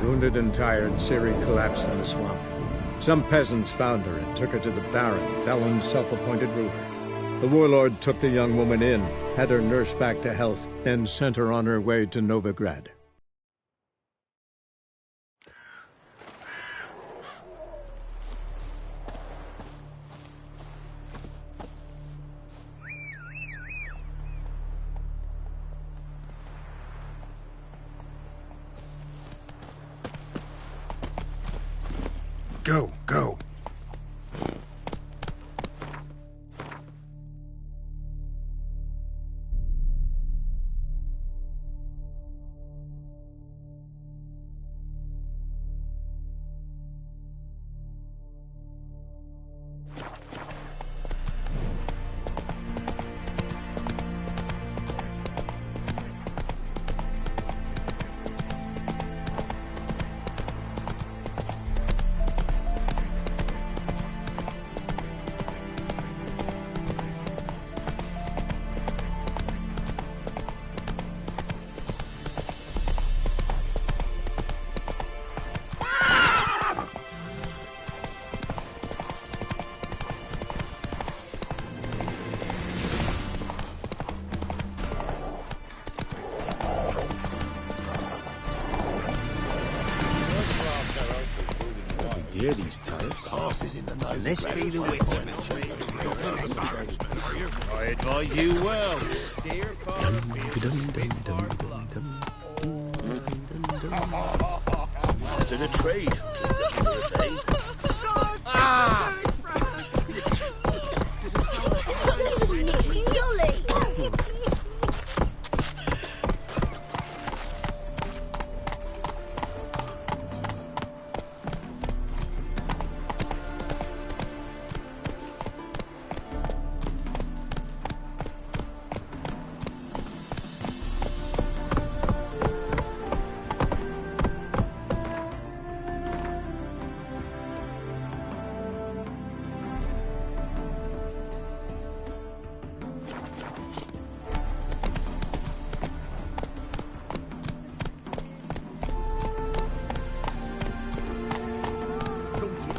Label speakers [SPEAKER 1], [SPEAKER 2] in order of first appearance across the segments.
[SPEAKER 1] Wounded and tired, Ciri collapsed in a swamp. Some peasants found her and took her to the Baron, Valen's self-appointed ruler. The warlord took the young woman in, had her nursed back to health, then sent her on her way to Novigrad.
[SPEAKER 2] Go, go.
[SPEAKER 3] Dear, these types.
[SPEAKER 4] Passes in the nose.
[SPEAKER 3] Let's be the witch. I advise you well. Steer far Master the trade. Keeps up for the day.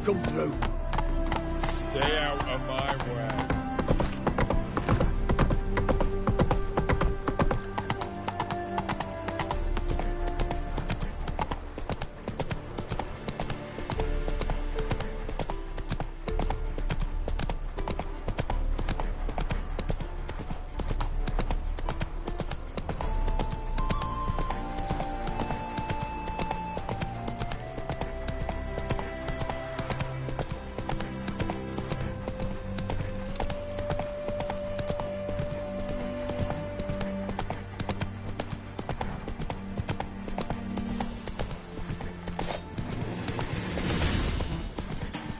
[SPEAKER 4] Come through.
[SPEAKER 5] Stay out of my way.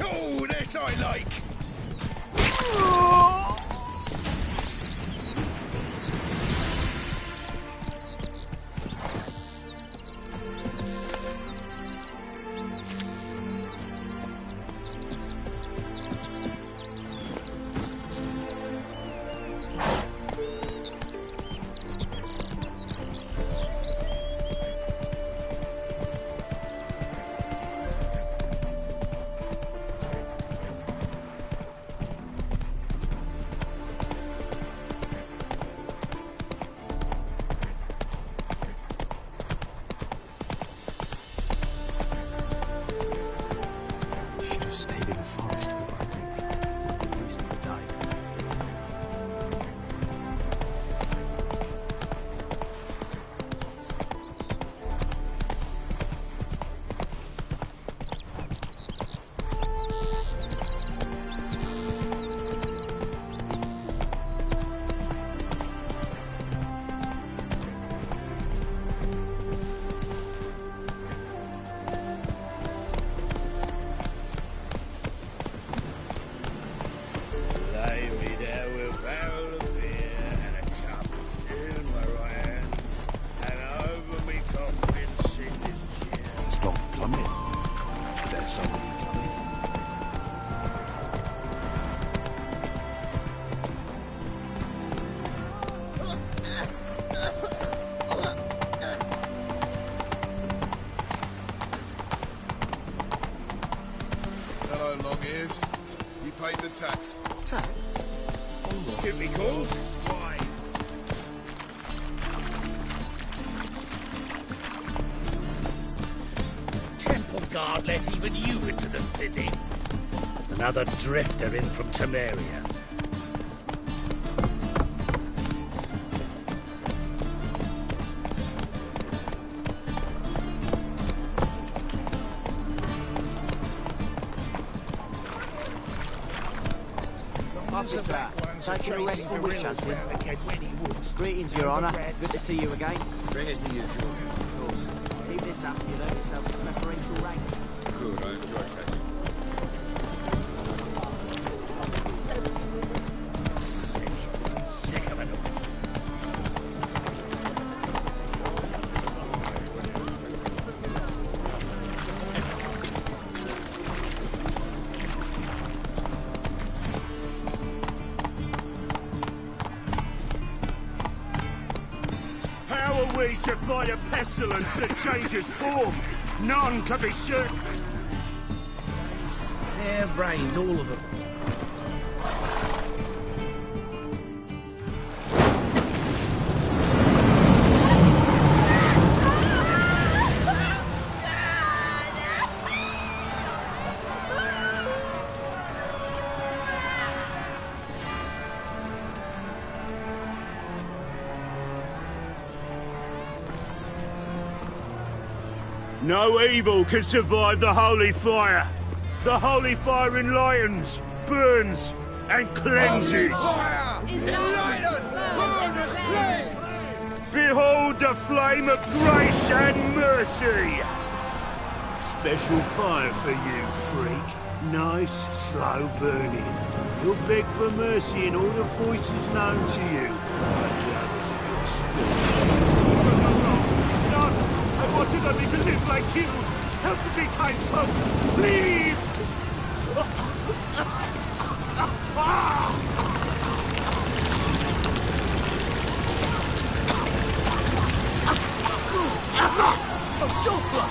[SPEAKER 4] Oh, this I like.
[SPEAKER 5] Mears, you paid the tax.
[SPEAKER 4] Tax?
[SPEAKER 3] Typical swine. Temple Guard let even you into the city. Another drifter in from Temeria.
[SPEAKER 2] Officer, taking a rest from witch hunting. Greetings, Your Honour. Good to see you again.
[SPEAKER 6] Bring us the usual.
[SPEAKER 2] Of course. Keep this up and you'll earn yourselves preferential rates.
[SPEAKER 5] Good, I enjoy catching.
[SPEAKER 3] Sick of it all. How are we to fight a pestilence that changes form? None can be certain. Hair-brained, all of them. No evil can survive the holy fire. The holy fire enlightens, burns, and cleanses. Behold the flame of grace and mercy. Special fire for you, freak. Nice, slow burning. You'll beg for mercy in all the voices known to you. Like the others of your species. I wanted only to live like you. Help me, kind folk, please!
[SPEAKER 4] A Doppler!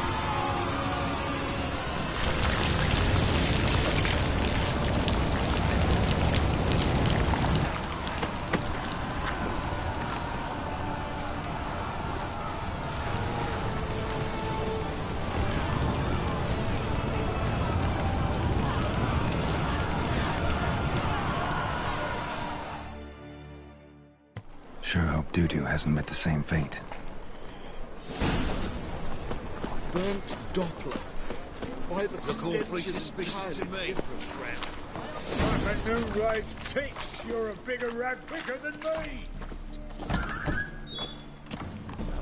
[SPEAKER 7] Sure hope Doo-Doo hasn't met the same fate.
[SPEAKER 4] Burnt Doppler. Why the
[SPEAKER 3] Look all three suspicious to me.
[SPEAKER 5] I'm a new race ticks. You're a bigger rag picker than me.
[SPEAKER 4] That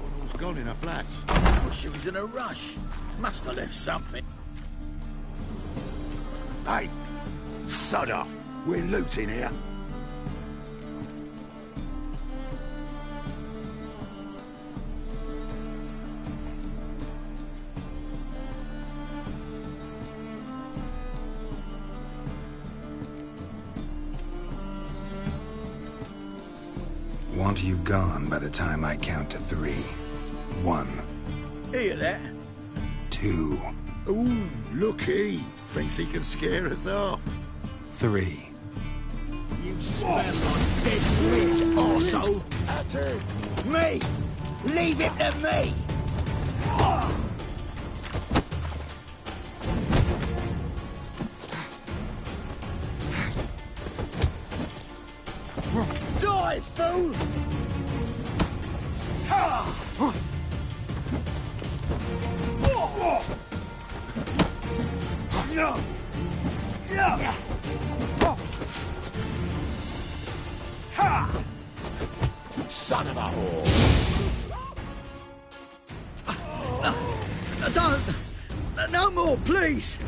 [SPEAKER 4] one was gone in a flash.
[SPEAKER 3] Well, she was in a rush. Must have left something.
[SPEAKER 4] Hey, sod off. We're looting here.
[SPEAKER 7] Want you gone by the time I count to 3. 1,
[SPEAKER 3] Hear that?
[SPEAKER 7] 2,
[SPEAKER 4] Ooh, look he. Thinks he can scare us off.
[SPEAKER 7] 3.
[SPEAKER 3] You smell like dead witch, arsehole.
[SPEAKER 4] That's it.
[SPEAKER 3] Me! Leave it to me! Die, fool!
[SPEAKER 4] Son of a whore.
[SPEAKER 3] Don't! No more, please!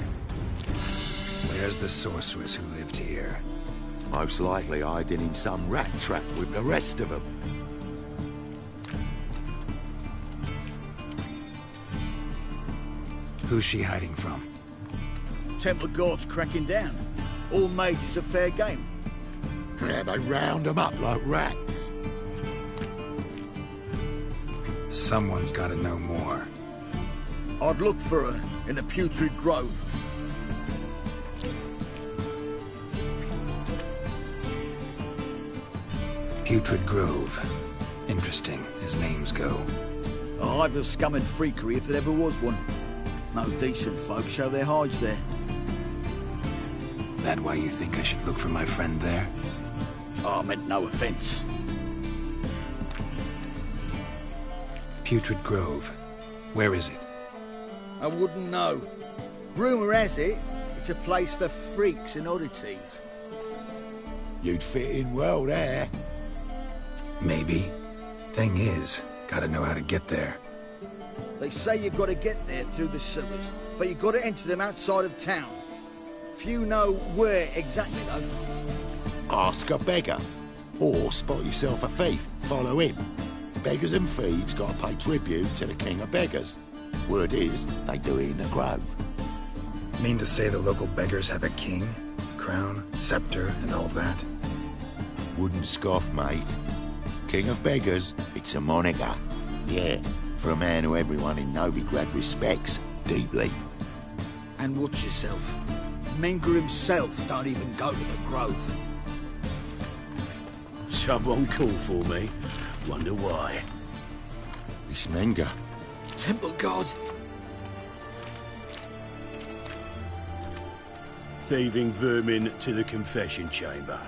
[SPEAKER 7] Where's the sorceress who lived here?
[SPEAKER 4] Most likely hiding in some rat trap with the rest of them.
[SPEAKER 7] Who's she hiding from?
[SPEAKER 3] Temple Guard's cracking down. All mages are fair game.
[SPEAKER 4] Yeah, they round them up like rats.
[SPEAKER 7] Someone's gotta know more.
[SPEAKER 3] I'd look for her in the Putrid Grove.
[SPEAKER 7] Putrid Grove. Interesting, as names go.
[SPEAKER 6] A hive of scum and freakery if there ever was one. No decent folk show their hides there.
[SPEAKER 7] That why you think I should look for my friend there?
[SPEAKER 6] Oh, I meant no offence.
[SPEAKER 7] Putrid Grove. Where is it?
[SPEAKER 6] I wouldn't know. Rumour has it, it's a place for freaks and oddities.
[SPEAKER 4] You'd fit in well there.
[SPEAKER 7] Maybe. Thing is, gotta know how to get there.
[SPEAKER 6] They say you've got to get there through the sewers, but you've got to enter them outside of town. Few know where exactly, though.
[SPEAKER 4] Ask a beggar. Or spot yourself a thief. Follow him. Beggars and thieves gotta pay tribute to the king of beggars. Word is, they do it in the grove.
[SPEAKER 7] Mean to say the local beggars have a king? Crown, scepter, and all that?
[SPEAKER 4] Wouldn't scoff, mate. King of beggars, it's a moniker. Yeah, for a man who everyone in Novigrad respects deeply.
[SPEAKER 6] And watch yourself. Menger himself don't even go to the grove.
[SPEAKER 3] Someone called for me. Wonder why.
[SPEAKER 4] It's Menger.
[SPEAKER 6] Temple guard.
[SPEAKER 3] Thieving vermin to the confession chamber.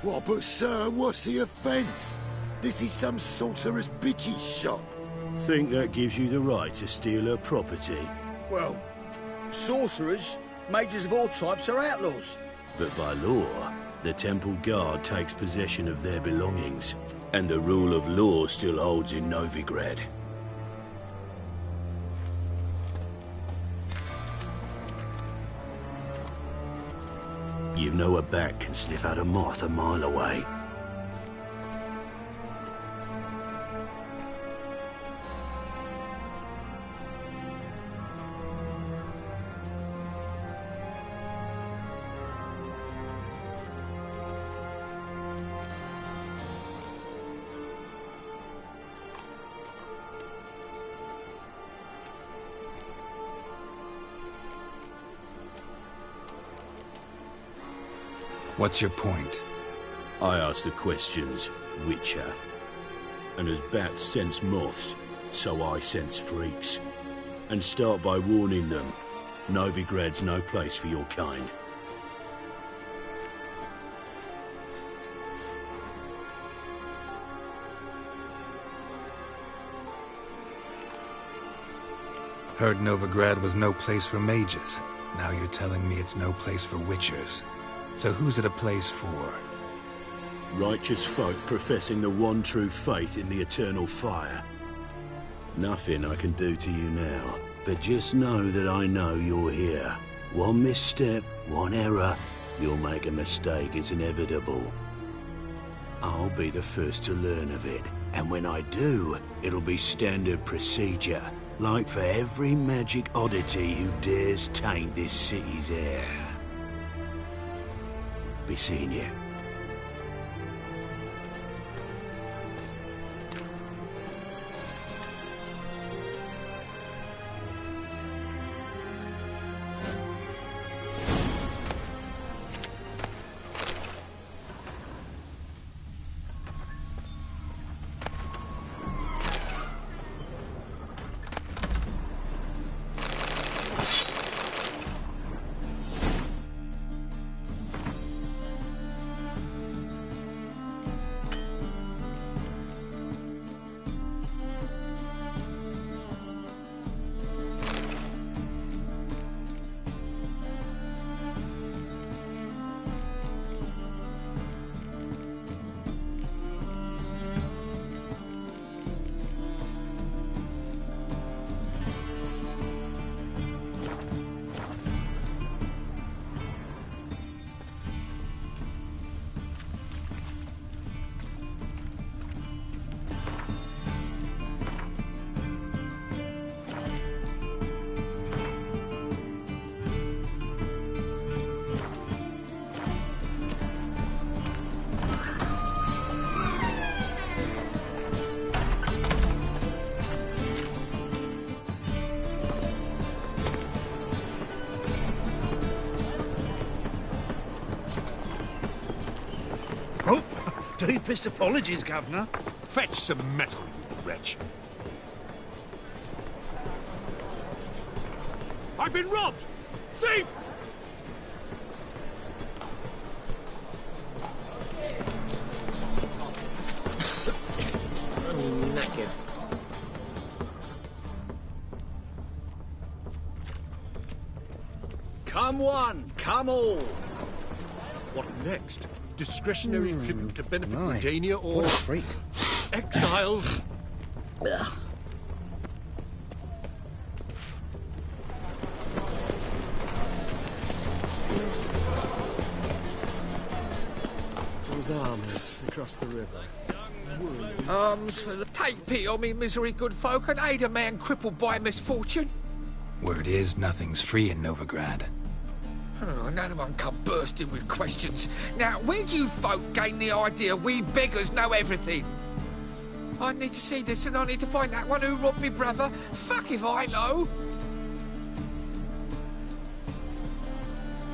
[SPEAKER 4] What, but sir, what's the offence? This is some sorcerer's bitchy shop.
[SPEAKER 3] Think that gives you the right to steal her property?
[SPEAKER 6] Well, sorcerers, mages of all types are outlaws.
[SPEAKER 3] But by law, the temple guard takes possession of their belongings, and the rule of law still holds in Novigrad. You know a bat can sniff out a moth a mile away.
[SPEAKER 7] What's your point?
[SPEAKER 3] I ask the questions, Witcher. And as bats sense moths, so I sense freaks. And start by warning them, Novigrad's no place for your kind.
[SPEAKER 7] Heard Novigrad was no place for mages. Now you're telling me it's no place for witchers. So who's it a place for?
[SPEAKER 3] Righteous folk professing the one true faith in the eternal fire. Nothing I can do to you now, but just know that I know you're here. One misstep, one error, you'll make a mistake, it's inevitable. I'll be the first to learn of it, and when I do, it'll be standard procedure, like for every magic oddity who dares taint this city's air. Be seeing you. Deepest apologies, Governor. Fetch some metal, you wretch. I've been robbed! Thief!
[SPEAKER 2] I'm knackered.
[SPEAKER 6] Come one, come all.
[SPEAKER 3] What next? Discretionary tribute to benefit Medania or...
[SPEAKER 6] What a freak.
[SPEAKER 3] exile?
[SPEAKER 2] His arms across the river.
[SPEAKER 8] Arms for the... Take pity on me, misery, good folk, and aid a man crippled by misfortune.
[SPEAKER 7] Word is, nothing's free in Novigrad.
[SPEAKER 8] Oh, none one come bursting with questions. Now, where do you folk gain the idea we beggars know everything? I need to see this, and I need to find that one who robbed me brother. Fuck if I know.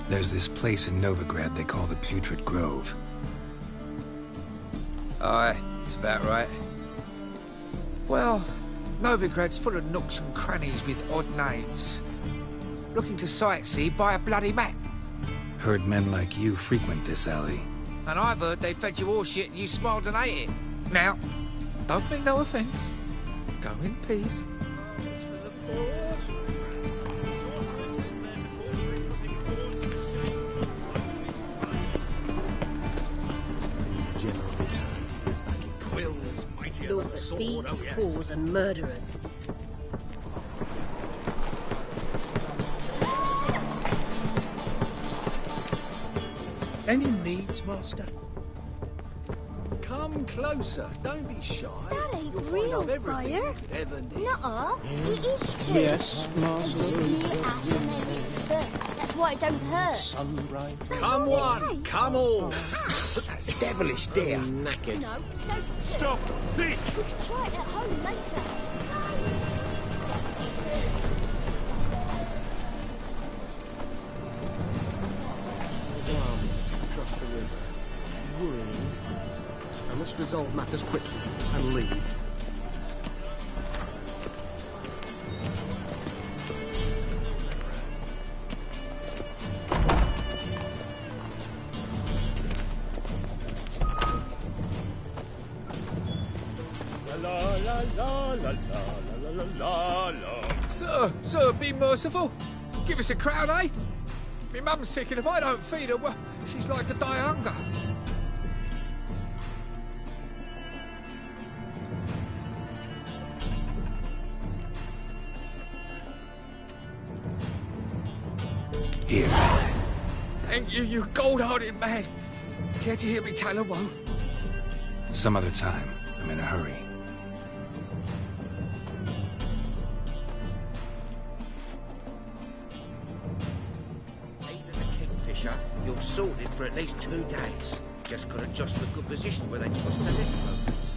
[SPEAKER 7] There's this place in Novigrad they call the Putrid Grove.
[SPEAKER 8] Aye, it's about right. Well, Novigrad's full of nooks and crannies with odd names. Looking to sightsee, buy a bloody map.
[SPEAKER 7] Heard men like you frequent this alley.
[SPEAKER 8] And I've heard they fed you horseshit and you smiled and ate it. Now, don't mean no offence. Go in peace.
[SPEAKER 9] Look at thieves, whores and murderers.
[SPEAKER 6] Any needs, Master?
[SPEAKER 2] Come closer. Don't be shy.
[SPEAKER 10] That ain't
[SPEAKER 2] You'll find
[SPEAKER 10] real
[SPEAKER 2] I've everything
[SPEAKER 10] fire.
[SPEAKER 2] you could ever need.
[SPEAKER 10] Nuh-uh. It is too.
[SPEAKER 6] Yes,
[SPEAKER 10] And
[SPEAKER 6] Master.
[SPEAKER 10] you smear ash and then it's first. That's why it don't hurt.
[SPEAKER 6] Sunbright.
[SPEAKER 10] That's
[SPEAKER 6] Come
[SPEAKER 10] all it
[SPEAKER 6] one,
[SPEAKER 10] takes.
[SPEAKER 6] come all.
[SPEAKER 2] That's devilish, dear. I'm knackered.
[SPEAKER 10] No, so too.
[SPEAKER 3] Stop! Thief!
[SPEAKER 10] We can try it at home later.
[SPEAKER 2] His arms across the river. Worrying. I must resolve matters quickly and leave.
[SPEAKER 8] Sir, be merciful. Give us a crown, eh? Me mum's sick, and if I don't feed her, well, she's like to die of hunger.
[SPEAKER 7] Here.
[SPEAKER 8] Thank you, you gold-hearted man. Care to hear me tell a woe?
[SPEAKER 7] Some other time. I'm in a hurry.
[SPEAKER 8] Kingfisher, you're sorted for at least 2 days. Just got adjust to a good position where they toss the leg focus.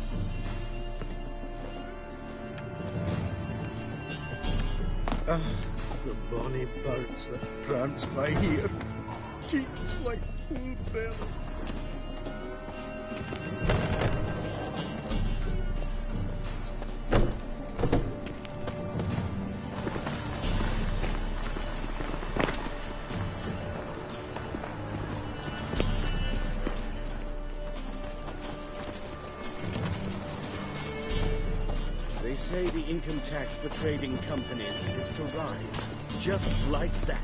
[SPEAKER 6] The bonny birds that prance by here. Cheeks like full belly.
[SPEAKER 3] They say the income tax for trading companies is to rise, just like that.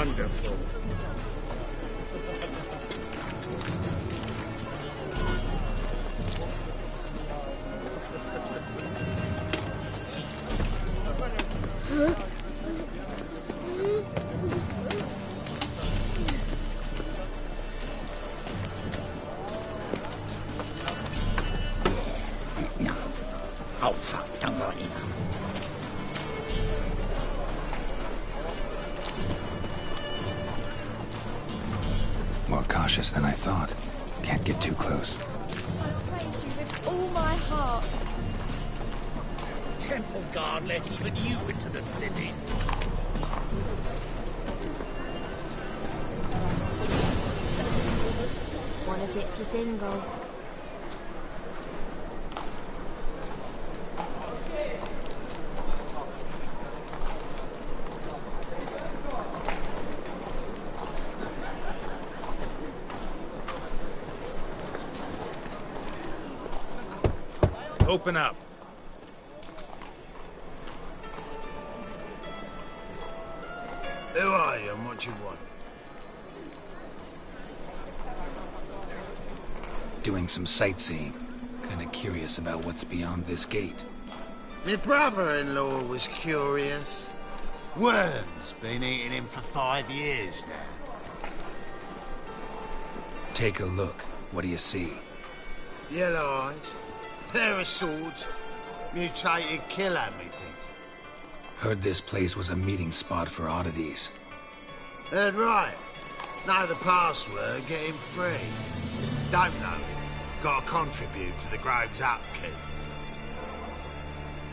[SPEAKER 3] wonderful.
[SPEAKER 4] No. Oh, fuck, don't worry now.
[SPEAKER 7] More cautious than I thought. Can't get too close.
[SPEAKER 10] I praise you with all my heart.
[SPEAKER 3] Temple Guard let even you into the city.
[SPEAKER 10] Wanna dip your dingle?
[SPEAKER 7] Open up.
[SPEAKER 3] Who are you and what you want?
[SPEAKER 7] Doing some sightseeing. Kinda curious about what's beyond this gate.
[SPEAKER 3] My brother-in-law was curious. Worm's been eating him for 5 years now.
[SPEAKER 7] Take a look. What do you see?
[SPEAKER 3] Yellow eyes, pair of swords, mutated killer, methinks.
[SPEAKER 7] Heard this place was a meeting spot for oddities.
[SPEAKER 3] Heard right. Know the password, get him free. Don't know him. Gotta contribute to the Grove's upkeep.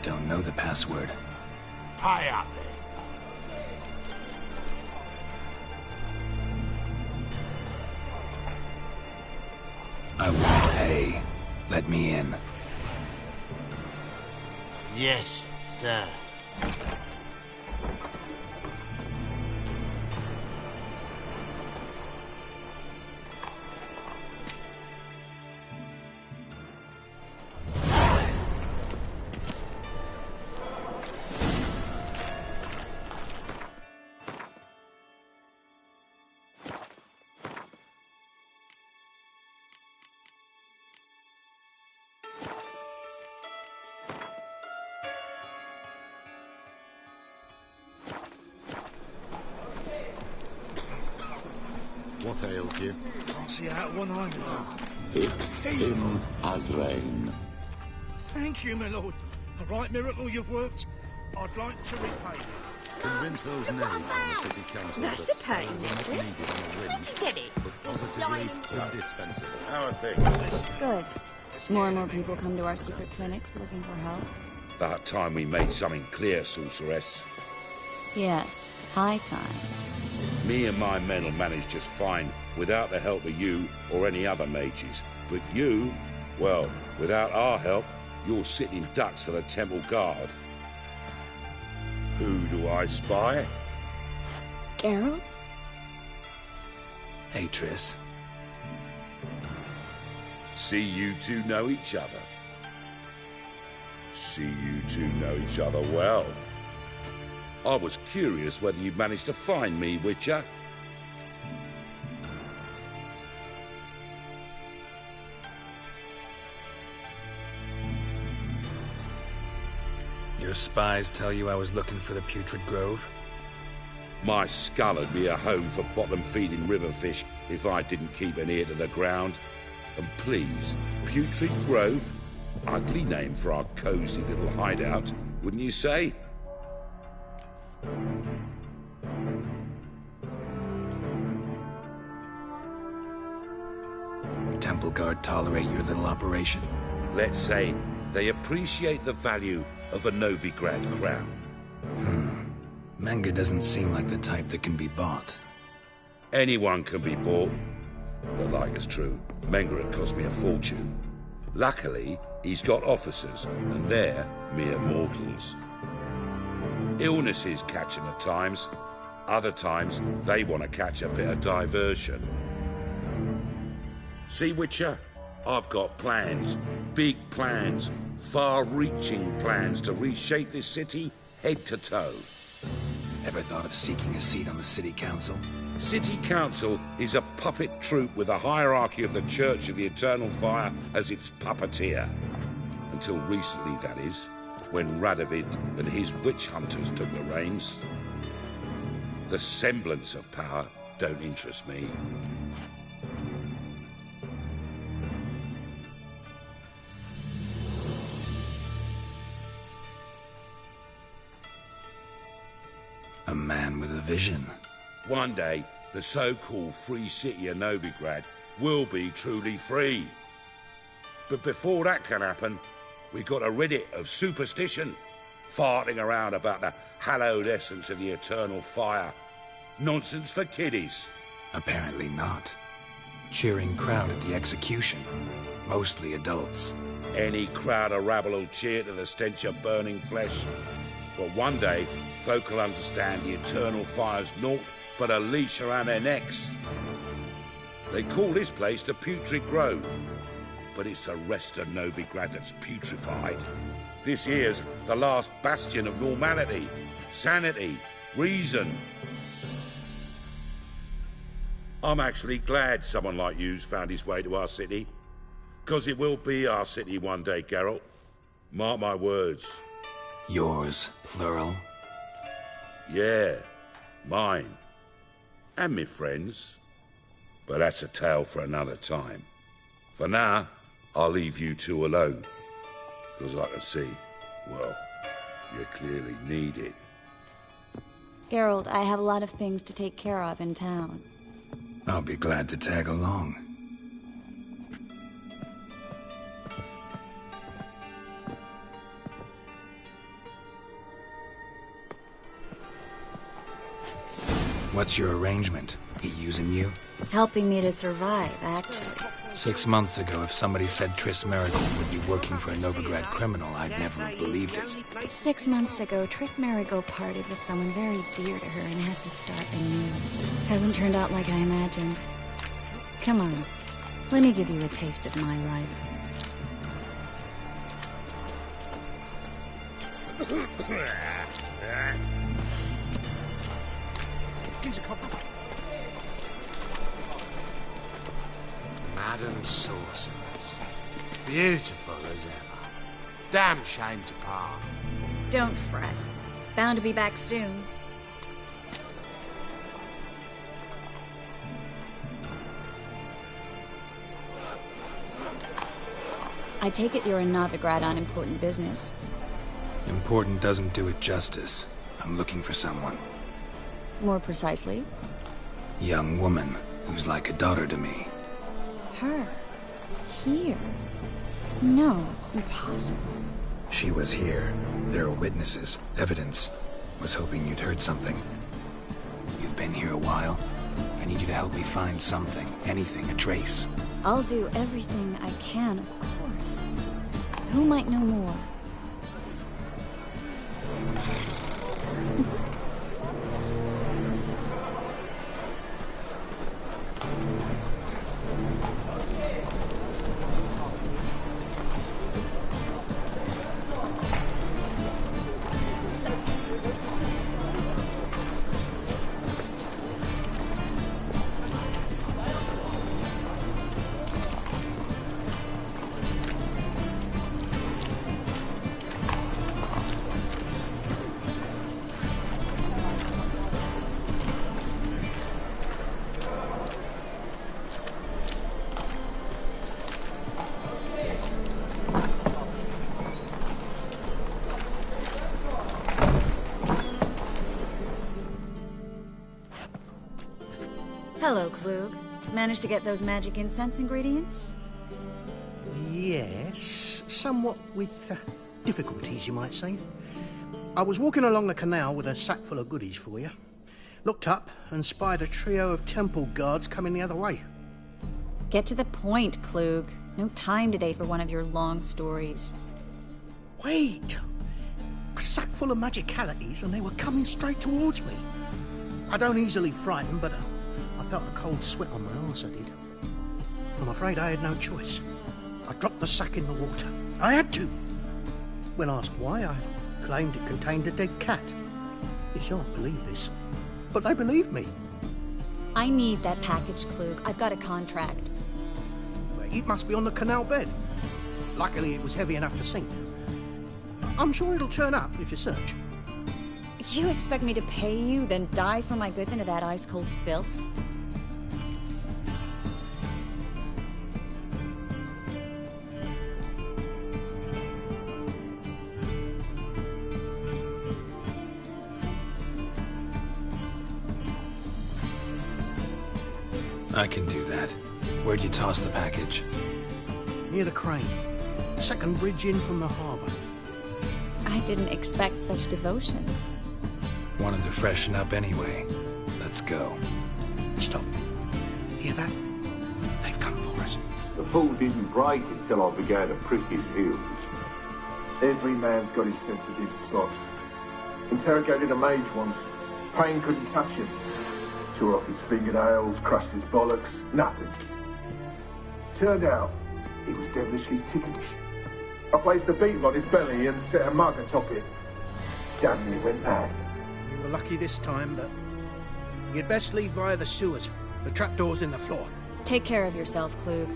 [SPEAKER 7] Don't know the password.
[SPEAKER 3] Pay up then.
[SPEAKER 7] I won't pay. Let me in.
[SPEAKER 3] Yes, sir.
[SPEAKER 4] What ails you?
[SPEAKER 5] Can't see out one eye, my lord.
[SPEAKER 4] It him as rain.
[SPEAKER 5] Thank you, my lord. A right miracle you've worked. I'd like to repay you.
[SPEAKER 4] Convince those names on the city council
[SPEAKER 9] That's
[SPEAKER 4] that
[SPEAKER 9] a pain,
[SPEAKER 4] spells are not
[SPEAKER 9] Nicholas.
[SPEAKER 4] needed on a whim,
[SPEAKER 9] Where'd you get it?
[SPEAKER 4] but positively indispensable.
[SPEAKER 3] How are things?
[SPEAKER 11] Good. More and more people come to our secret clinics looking for help.
[SPEAKER 12] About time we made something clear, sorceress.
[SPEAKER 11] Yes, high time.
[SPEAKER 12] Me and my men will manage just fine without the help of you or any other mages. But you, well, without our help, you're sitting ducks for the Temple Guard. Who do I spy?
[SPEAKER 11] Geralt?
[SPEAKER 7] Hey, Triss.
[SPEAKER 12] See you two know each other. See you two know each other well. I was curious whether you'd managed to find me, Witcher.
[SPEAKER 7] Your spies tell you I was looking for the Putrid Grove?
[SPEAKER 12] My skull'd be a home for bottom-feeding river fish if I didn't keep an ear to the ground. And please, Putrid Grove? Ugly name for our cozy little hideout, wouldn't you say?
[SPEAKER 7] Temple Guard tolerate your little operation?
[SPEAKER 12] Let's say they appreciate the value of a Novigrad crown.
[SPEAKER 7] Menga doesn't seem like the type that can be bought.
[SPEAKER 12] Anyone can be bought. But like it's true, Menga had cost me a fortune. Luckily, he's got officers, and they're mere mortals. Illnesses catch him at times. Other times, they want to catch a bit of diversion. See, Witcher? I've got plans. Big plans. Far-reaching plans to reshape this city head to toe.
[SPEAKER 7] Ever thought of seeking a seat on the city council?
[SPEAKER 12] City Council is a puppet troupe with a hierarchy of the Church of the Eternal Fire as its puppeteer. Until recently, that is, when Radovid and his witch hunters took the reins. The semblance of power don't interest me.
[SPEAKER 7] A man with a vision.
[SPEAKER 12] One day, the so-called free city of Novigrad will be truly free. But before that can happen, we got to rid it of superstition, farting around about the hallowed essence of the eternal fire. Nonsense for kiddies.
[SPEAKER 7] Apparently not. Cheering crowd at the execution. Mostly adults.
[SPEAKER 12] Any crowd of rabble will cheer to the stench of burning flesh. But one day, folk will understand the eternal fire's naught but a leash around their necks. They call this place the Putrid Grove, but it's the rest of Novigrad that's putrefied. This here's the last bastion of normality, sanity, reason. I'm actually glad someone like you's found his way to our city, 'cause it will be our city one day, Geralt. Mark my words.
[SPEAKER 7] Yours, plural?
[SPEAKER 12] Yeah, mine. And me friends. But that's a tale for another time. For now, I'll leave you two alone. 'Cause I can see, well, you clearly need it.
[SPEAKER 11] Geralt, I have a lot of things to take care of in town.
[SPEAKER 7] I'll be glad to tag along. What's your arrangement? He using you?
[SPEAKER 11] Helping me to survive, actually.
[SPEAKER 7] 6 months ago, if somebody said Triss Merigold would be working for a Novigrad criminal, I'd never have believed it.
[SPEAKER 11] 6 months ago, Triss Merigold parted with someone very dear to her and had to start anew. Hasn't turned out like I imagined. Come on, let me give you a taste of my life.
[SPEAKER 2] Madam Sorceress. Beautiful as ever. Damn shame to part.
[SPEAKER 11] Don't fret. Bound to be back soon. I take it you're in Novigrad on important business.
[SPEAKER 7] Important doesn't do it justice. I'm looking for someone.
[SPEAKER 11] More precisely?
[SPEAKER 7] Young woman who's like a daughter to me.
[SPEAKER 11] Her? Here? No, impossible.
[SPEAKER 7] She was here. There are witnesses, evidence. Was hoping you'd heard something. You've been here a while. I need you to help me find something, anything, a trace.
[SPEAKER 11] I'll do everything I can, of course. Who might know more? Hello, Klug. Managed to get those magic incense ingredients?
[SPEAKER 13] Yes, somewhat with difficulties, you might say. I was walking along the canal with a sack full of goodies for you. Looked up and spied a trio of temple guards coming the other way.
[SPEAKER 11] Get to the point, Klug. No time today for one of your long stories.
[SPEAKER 13] Wait! A sack full of magicalities and they were coming straight towards me. I don't easily frighten, but I felt a cold sweat on my arse, I did. I'm afraid I had no choice. I dropped the sack in the water. I had to. When asked why, I claimed it contained a dead cat. You shan't believe this, but they believed me.
[SPEAKER 11] I need that package, Klug. I've got a contract.
[SPEAKER 13] It must be on the canal bed. Luckily, it was heavy enough to sink. I'm sure it'll turn up if you search.
[SPEAKER 11] You expect me to pay you, then dive for my goods into that ice-cold filth?
[SPEAKER 7] I can do that. Where'd you toss the package?
[SPEAKER 13] Near the crane. Second bridge in from the harbour.
[SPEAKER 11] I didn't expect such devotion.
[SPEAKER 7] Wanted to freshen up anyway. Let's go.
[SPEAKER 13] Stop. Hear that? They've come for us.
[SPEAKER 14] The fall didn't break until I began to prick his heels.
[SPEAKER 15] Every man's got his sensitive spots. Interrogated a mage once. Pain couldn't touch him. Tore off his fingernails, crushed his bollocks, nothing. Turned out, he was devilishly ticklish. I placed a beetle on his belly and set a mug atop it. Damn near went mad.
[SPEAKER 13] You were lucky this time, but you'd best leave via the sewers. The trapdoor's in the floor.
[SPEAKER 11] Take care of yourself, Klug.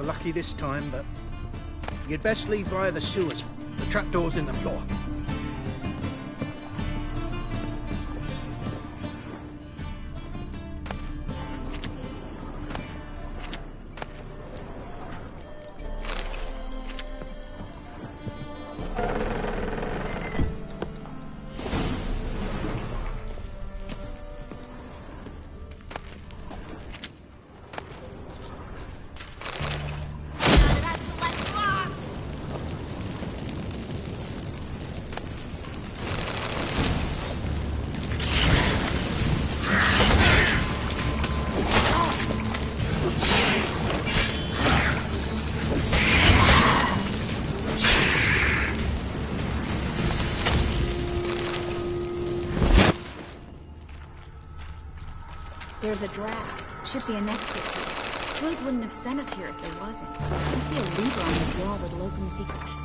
[SPEAKER 13] Lucky this time, but you'd best leave via the sewers. The trapdoor's in the floor.
[SPEAKER 11] There's a drag. Should be an exit. Klug wouldn't have sent us here if there wasn't. Must be a lever on this wall that'll open the secret path.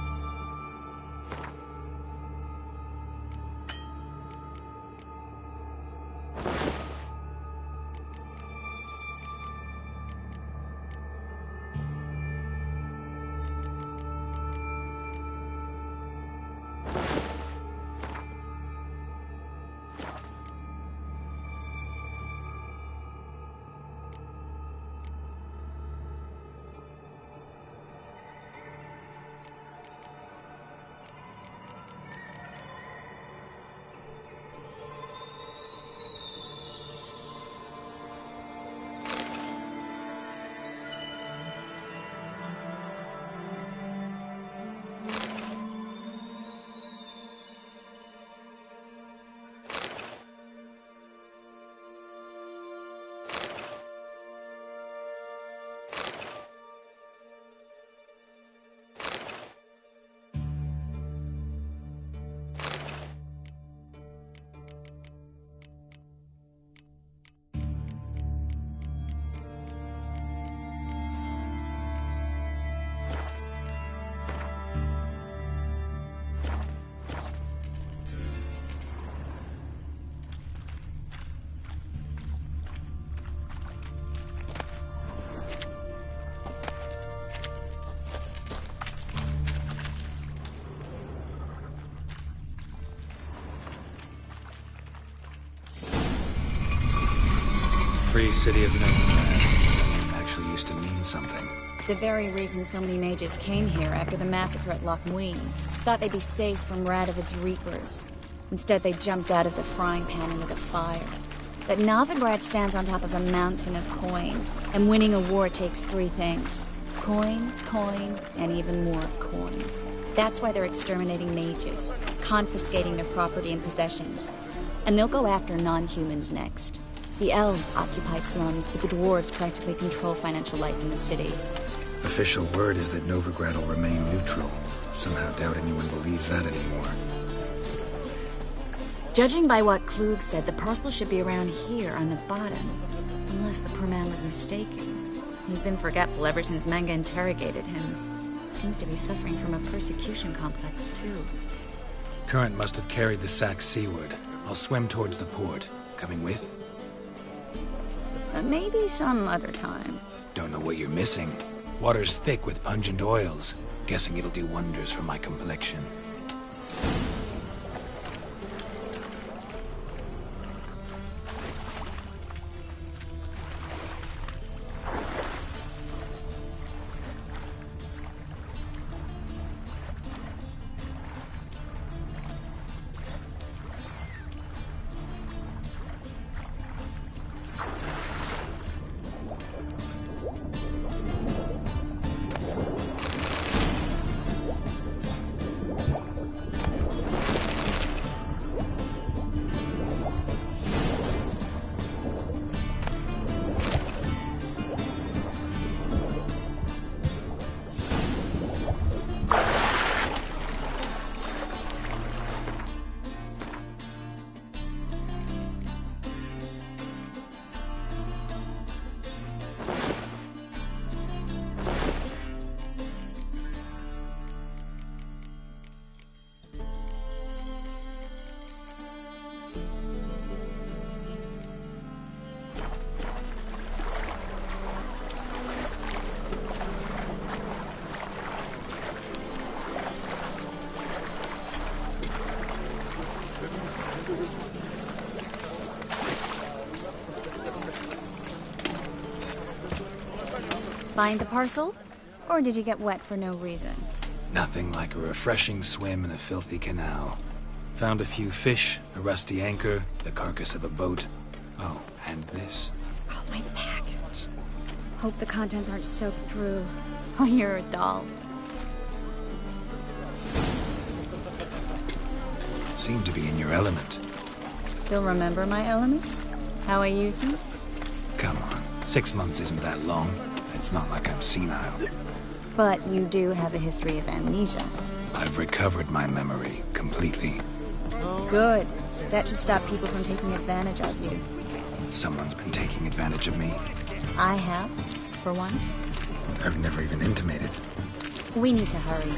[SPEAKER 7] Free City of Novigrad actually used to mean something.
[SPEAKER 11] The very reason so many mages came here after the massacre at Loch Muin. Thought they'd be safe from Radovid's reapers. Instead, they jumped out of the frying pan into the fire. But Novigrad stands on top of a mountain of coin, and winning a war takes three things. Coin, coin, and even more coin. That's why they're exterminating mages, confiscating their property and possessions. And they'll go after non-humans next. The elves occupy slums, but the dwarves practically control financial life in the city.
[SPEAKER 7] Official word is that Novigrad will remain neutral. Somehow doubt anyone believes that anymore.
[SPEAKER 11] Judging by what Klug said, the parcel should be around here on the bottom. Unless the poor man was mistaken. He's been forgetful ever since Manga interrogated him. Seems to be suffering from a persecution complex, too.
[SPEAKER 7] Current must have carried the sack seaward. I'll swim towards the port. Coming with?
[SPEAKER 11] Maybe some other time.
[SPEAKER 7] Don't know what you're missing. Water's thick with pungent oils. Guessing it'll do wonders for my complexion.
[SPEAKER 11] Find the parcel? Or did you get wet for no reason?
[SPEAKER 7] Nothing like a refreshing swim in a filthy canal. Found a few fish, a rusty anchor, the carcass of a boat. Oh, and this.
[SPEAKER 11] Oh, my package. Hope the contents aren't soaked through. Oh, you're a doll.
[SPEAKER 7] Seem to be in your element.
[SPEAKER 11] Still remember my elements? How I used them?
[SPEAKER 7] Come on, 6 months isn't that long. It's not like I'm senile.
[SPEAKER 11] But you do have a history of amnesia.
[SPEAKER 7] I've recovered my memory completely.
[SPEAKER 11] Good. That should stop people from taking advantage of you.
[SPEAKER 7] Someone's been taking advantage of me.
[SPEAKER 11] I have, for one.
[SPEAKER 7] I've never even intimated.
[SPEAKER 11] We need to hurry.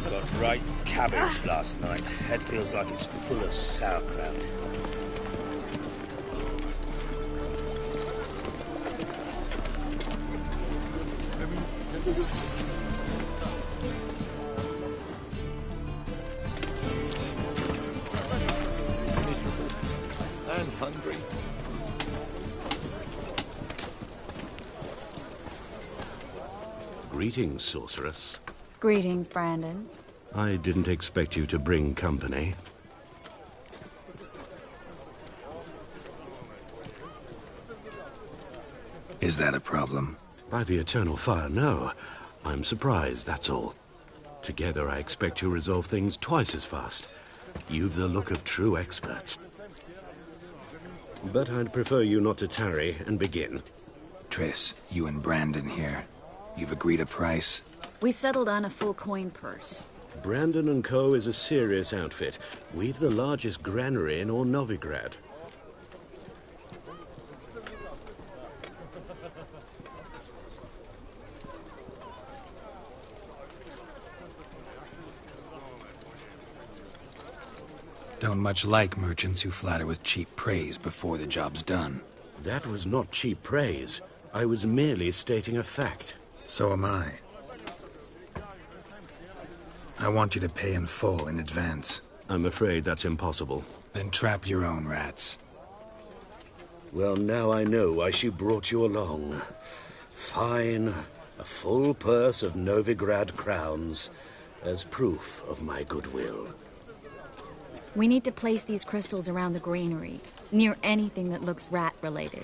[SPEAKER 16] Got great cabbage last night. Head feels like it's full of sauerkraut.
[SPEAKER 4] And hungry.
[SPEAKER 17] Greetings, sorceress.
[SPEAKER 11] Greetings, Brandon.
[SPEAKER 17] I didn't expect you to bring company.
[SPEAKER 7] Is that a problem?
[SPEAKER 17] By the eternal fire, no. I'm surprised, that's all. Together, I expect you resolve things twice as fast. You've the look of true experts. But I'd prefer you not to tarry and begin.
[SPEAKER 7] Triss, you and Brandon here. You've agreed a price?
[SPEAKER 11] We settled on a full coin purse.
[SPEAKER 17] Brandon & Co. is a serious outfit. We've the largest granary in all Novigrad.
[SPEAKER 7] Don't much like merchants who flatter with cheap praise before the job's done.
[SPEAKER 17] That was not cheap praise. I was merely stating a fact.
[SPEAKER 7] So am I. I want you to pay in full in advance.
[SPEAKER 17] I'm afraid that's impossible.
[SPEAKER 7] Then trap your own rats.
[SPEAKER 17] Well, now I know why she brought you along. Fine. A full purse of Novigrad crowns as proof of my goodwill.
[SPEAKER 11] We need to place these crystals around the granary, near anything that looks rat-related.